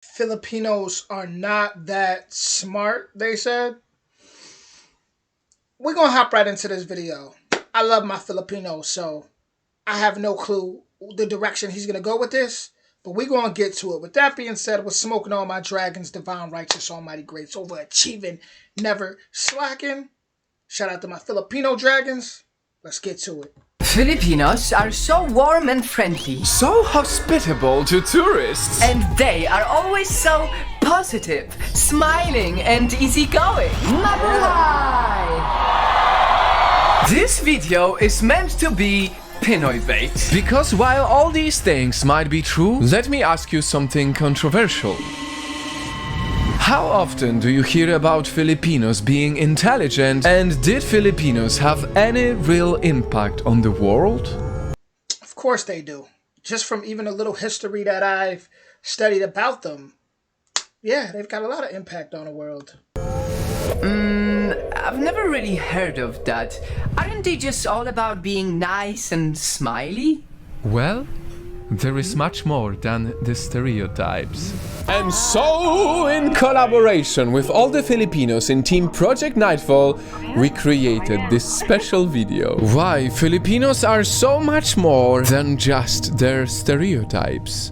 Filipinos are not that smart, they said. We're gonna hop right into this video. I love my Filipinos, so I have no clue the direction he's gonna go with this, but we're gonna get to it. With that being said, we're smoking all my dragons, divine, righteous, almighty, greats, overachieving, never slacking. Shout out to my Filipino dragons. Let's get to it. Filipinos are so warm and friendly. So hospitable to tourists. And they are always so positive, smiling, and easygoing. Mabuhay! This video is meant to be Pinoy bait. Because while all these things might be true, let me ask you something controversial. How often do you hear about Filipinos being intelligent, and did Filipinos have any real impact on the world? Of course they do. Just from even a little history that I've studied about them, yeah, they've got a lot of impact on the world. I've never really heard of that. Aren't they just all about being nice and smiley? Well, there is much more than the stereotypes. And so, in collaboration with all the Filipinos in Team Project Nightfall, we created this special video. Why Filipinos are so much more than just their stereotypes.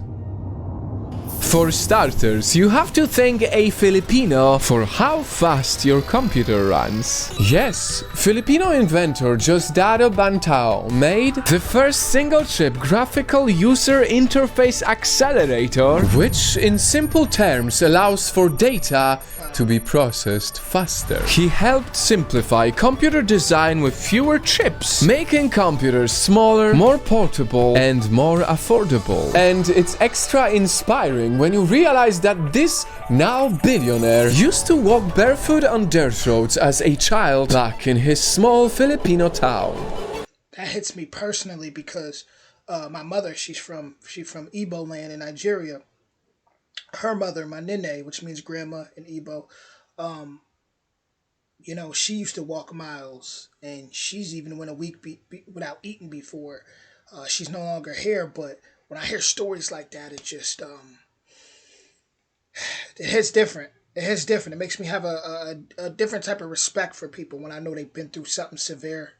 For starters, you have to thank a Filipino for how fast your computer runs. Yes, Filipino inventor Diosdado Bantao made the first single-chip graphical user interface accelerator, which in simple terms allows for data to be processed faster. He helped simplify computer design with fewer chips, making computers smaller, more portable, and more affordable. And it's extra inspiring when you realize that this now billionaire used to walk barefoot on dirt roads as a child back in his small Filipino town. That hits me personally because my mother, she's from Igbo land in Nigeria. Her mother, my nene, which means grandma in Igbo, she used to walk miles, and she's even went a week without eating before. She's no longer here, but when I hear stories like that, it just it hits different. It hits different. It makes me have a different type of respect for people when I know they've been through something severe,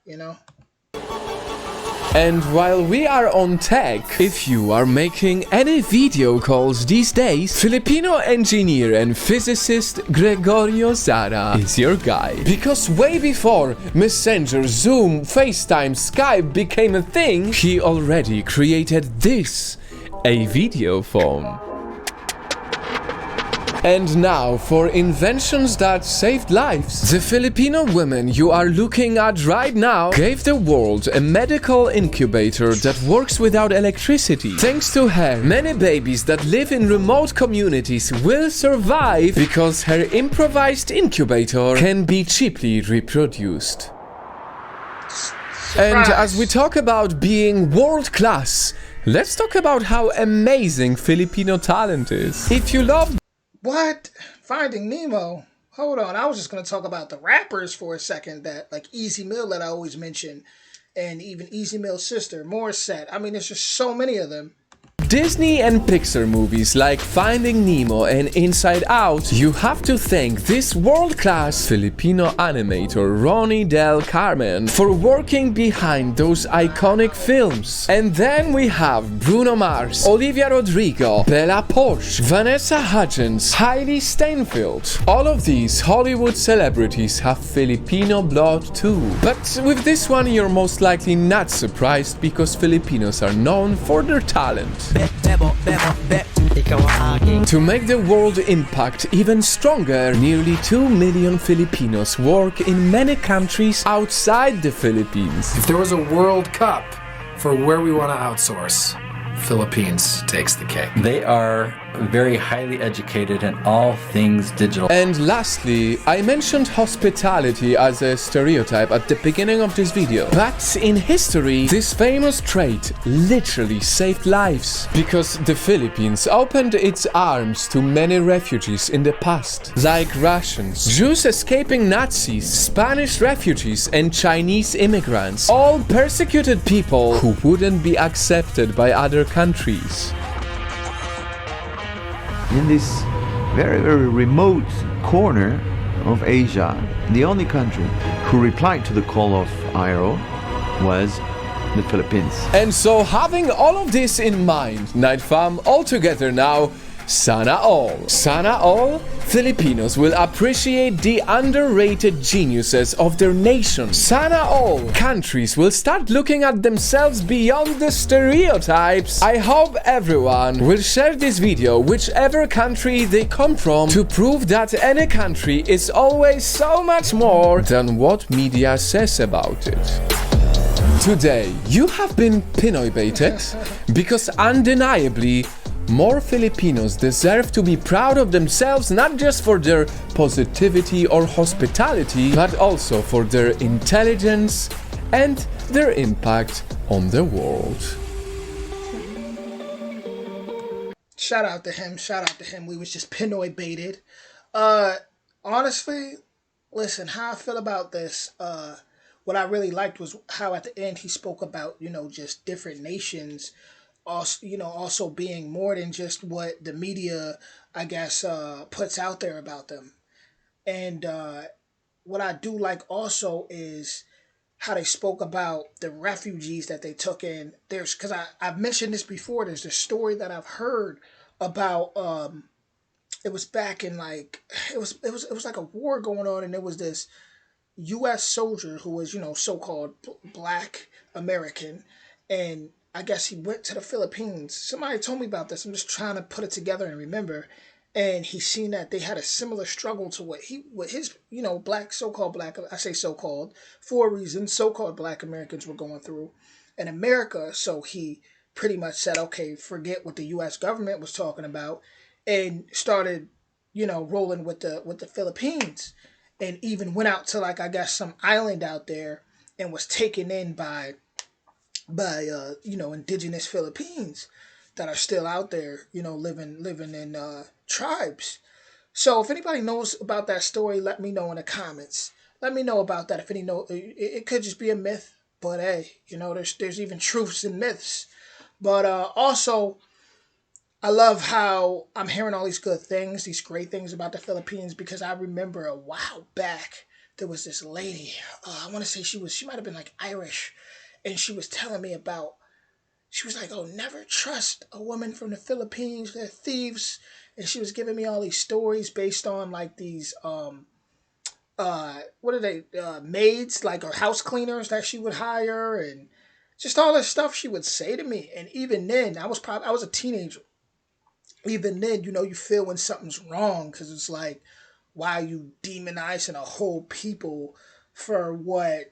And while we are on tech, if you are making any video calls these days, Filipino engineer and physicist Gregorio Zara is your guy. Because way before Messenger, Zoom, FaceTime, Skype became a thing, he already created this, a video phone. And now for inventions that saved lives. The Filipino woman you are looking at right now gave the world a medical incubator that works without electricity. Thanks to her, many babies that live in remote communities will survive because her improvised incubator can be cheaply reproduced. And as we talk about being world class, let's talk about how amazing Filipino talent is. If you love What? Finding Nemo? Hold on, I was just going to talk about the rappers for a second, that like Easy Mill that I always mention, and even Easy Mill's sister, Morissette. I mean, there's just so many of them. Disney and Pixar movies like Finding Nemo and Inside Out, you have to thank this world-class Filipino animator Ronnie Del Carmen for working behind those iconic films. And then we have Bruno Mars, Olivia Rodrigo, Bella Poarch, Vanessa Hudgens, Hailey Steinfeld. All of these Hollywood celebrities have Filipino blood too. But with this one you're most likely not surprised because Filipinos are known for their talent. To make the world impact even stronger, nearly 2 million Filipinos work in many countries outside the Philippines. If there was a World Cup for where we want to outsource, Philippines takes the cake. They are very highly educated in all things digital. And lastly, I mentioned hospitality as a stereotype at the beginning of this video. But in history, this famous trait literally saved lives. Because the Philippines opened its arms to many refugees in the past, like Russians, Jews escaping Nazis, Spanish refugees, and Chinese immigrants. All persecuted people who wouldn't be accepted by other countries. in this very, very remote corner of Asia, the only country who replied to the call of IRO was the Philippines. And so, having all of this in mind, Night Fam, all together now, Sana all. Sana all Filipinos will appreciate the underrated geniuses of their nation. Sana all countries will start looking at themselves beyond the stereotypes. I hope everyone will share this video whichever country they come from to prove that any country is always so much more than what media says about it. Today, you have been Pinoy baited because undeniably more Filipinos deserve to be proud of themselves, not just for their positivity or hospitality, but also for their intelligence and their impact on the world. Shout out to him. Shout out to him. We was just Pinoy baited. Honestly, listen, how I feel about this, what I really liked was how at the end he spoke about, just different nations also, also being more than just what the media, I guess, puts out there about them. And what I do like also is how they spoke about the refugees that they took in. Because I've mentioned this before. There's a story that I've heard about. It was back in like it was like a war going on, and there was this U.S. soldier who was so-called Black American, and I guess he went to the Philippines. Somebody told me about this. I'm just trying to put it together and remember. And he seen that they had a similar struggle to what his, black, so-called black, I say so-called, for a reason, so-called Black Americans were going through in America. So he pretty much said, okay, forget what the U.S. government was talking about, and started, rolling with the Philippines, and even went out to like I guess some island out there and was taken in by indigenous Philippines that are still out there, living in tribes. So if anybody knows about that story, let me know in the comments. Let me know about that. If any know, it could just be a myth, but hey, there's even truths in myths. But also, I love how I'm hearing all these good things, these great things about the Philippines, because I remember a while back there was this lady. I want to say she might have been like Irish, and she was telling me about. She was like, "Oh, never trust a woman from the Philippines. They're thieves." And she was giving me all these stories based on like these what are they, maids, like, or house cleaners that she would hire, and just all this stuff she would say to me. And even then, I was a teenager. Even then, you feel when something's wrong, because it's like, why are you demonizing a whole people for what,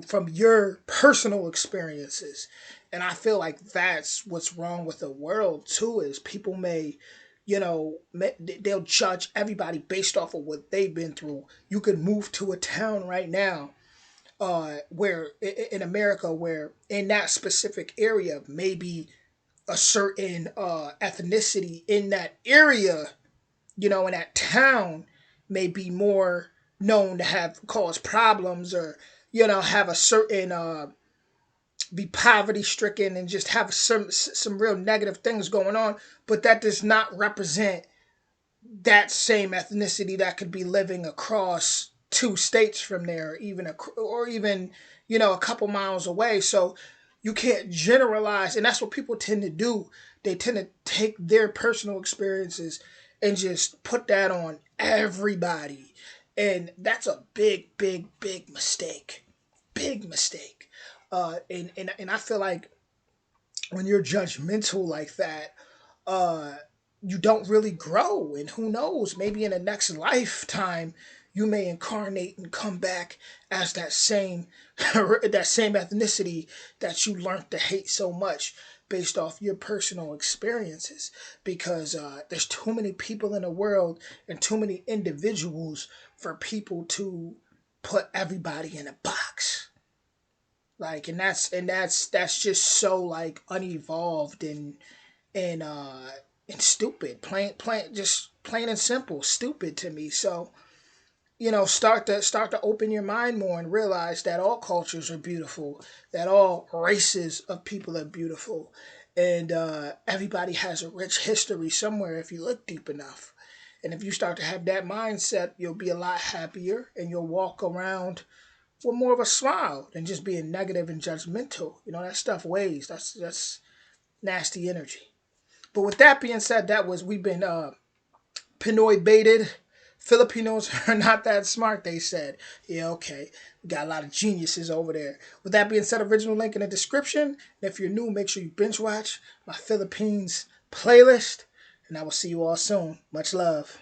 from your personal experiences? And I feel like that's what's wrong with the world too, is people they'll judge everybody based off of what they've been through. You could move to a town right now, where in America, where in that specific area, maybe a certain ethnicity in that area, in that town, may be more known to have cause problems, or have a certain be poverty stricken, and just have some real negative things going on. But that does not represent that same ethnicity that could be living across 2 states from there, or even a couple miles away. So you can't generalize, and that's what people tend to do. They tend to take their personal experiences and just put that on everybody, and that's a big, big, big mistake. Big mistake. And I feel like when you're judgmental like that, you don't really grow. And who knows, maybe in the next lifetime you may incarnate and come back as that same that same ethnicity that you learned to hate so much based off your personal experiences. Because there's too many people in the world and too many individuals for people to put everybody in a box. Like, and that's just so like unevolved and stupid, plain and simple, stupid to me. So start to open your mind more and realize that all cultures are beautiful, that all races of people are beautiful, And everybody has a rich history somewhere if you look deep enough. And if you start to have that mindset, you'll be a lot happier and you'll walk around with more of a smile than just being negative and judgmental. You know, that stuff weighs. That's nasty energy. But with that being said, we've been Pinoy baited. Filipinos are not that smart, they said. Yeah, okay. We got a lot of geniuses over there. With that being said, original link in the description. And if you're new, make sure you binge watch my Philippines playlist. And I will see you all soon. Much love.